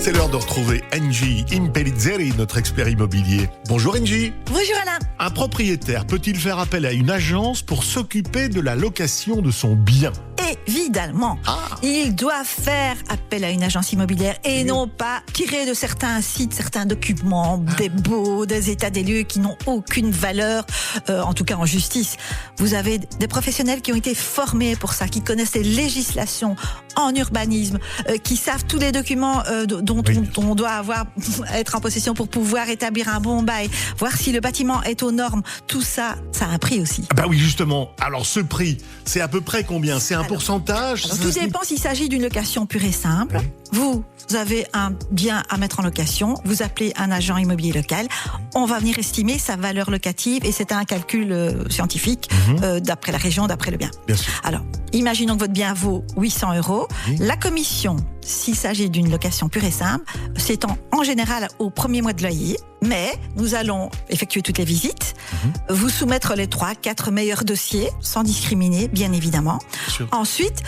C'est l'heure de retrouver Engie Impellizzeri, notre expert immobilier. Bonjour Engie. Bonjour Alain. Un propriétaire peut-il faire appel à une agence pour s'occuper de la location de son bien ? Évidemment, il doit faire appel à une agence immobilière et non pas tirer de certains sites, certains documents, des baux, des états des lieux qui n'ont aucune valeur, en tout cas en justice. Vous avez des professionnels qui ont été formés pour ça, qui connaissent les législations en urbanisme, qui savent tous les documents dont on doit être en possession pour pouvoir établir un bon bail, voir si le bâtiment est aux normes. Tout ça, ça a un prix aussi. Bah oui, justement. Alors ce prix, c'est à peu près combien ? C'est un pourcentage ? Alors, tout dépend s'il s'agit d'une location pure et simple. Oui. Vous avez un bien à mettre en location, vous appelez un agent immobilier local, on va venir estimer sa valeur locative et c'est un calcul scientifique d'après la région, d'après le bien. Bien sûr. Alors, imaginons que votre bien vaut 800 €. Oui. La commission, s'il s'agit d'une location pure et simple, c'est en général au premier mois de loyer, mais nous allons effectuer toutes les visites, vous soumettre les 3-4 meilleurs dossiers, sans discriminer, bien évidemment. Bien ensuite,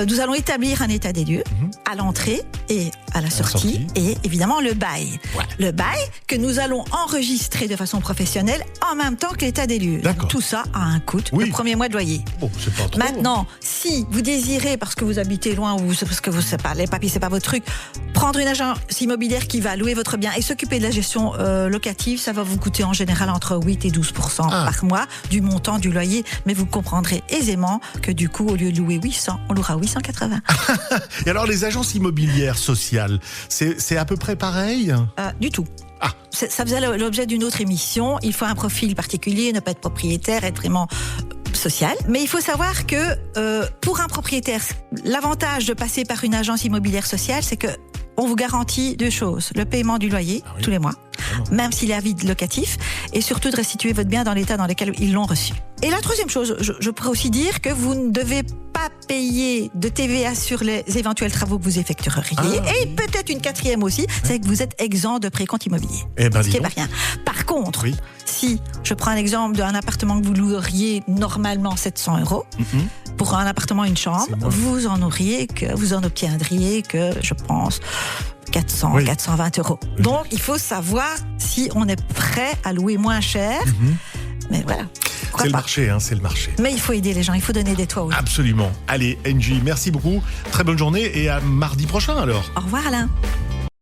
nous allons établir un état des lieux à l'entrée et à la sortie, et évidemment le bail. Ouais. Le bail que nous allons enregistrer de façon professionnelle en même temps que l'état des lieux. Donc, tout ça a un coût, le premier mois de loyer. Bon, c'est pas trop. Maintenant, si vous désirez, parce que vous habitez loin ou parce que les papiers c'est pas votre truc, prendre une agence immobilière qui va louer votre bien et s'occuper de la gestion locative, ça va vous coûter en général entre 8 et 12% par mois du montant du loyer, mais vous comprendrez aisément que du coup, au lieu de louer 800, on louera 880. Et alors les agences immobilières sociales, c'est à peu près pareil ? Du tout. Ça faisait l'objet d'une autre émission. Il faut un profil particulier, ne pas être propriétaire, être vraiment social. Mais il faut savoir que pour un propriétaire, l'avantage de passer par une agence immobilière sociale, c'est que on vous garantit deux choses. Le paiement du loyer tous les mois, même s'il est à vide locatif, et surtout de restituer votre bien dans l'état dans lequel ils l'ont reçu. Et la troisième chose, je pourrais aussi dire que vous ne devez pas payer de TVA sur les éventuels travaux que vous effectueriez. Et peut-être une quatrième aussi, c'est que vous êtes exempt de précompte immobilier. Ce qui n'est pas rien. Par contre, si je prends un exemple d'un appartement que vous loueriez normalement 700 €, pour un appartement, une chambre, vous en obtiendriez que, je pense, 420 €. Donc, il faut savoir si on est prêt à louer moins cher. Mais voilà. C'est le marché, c'est le marché. Mais il faut aider les gens, il faut donner des toits aux gens. Absolument. Allez, Engie, merci beaucoup. Très bonne journée et à mardi prochain alors. Au revoir Alain.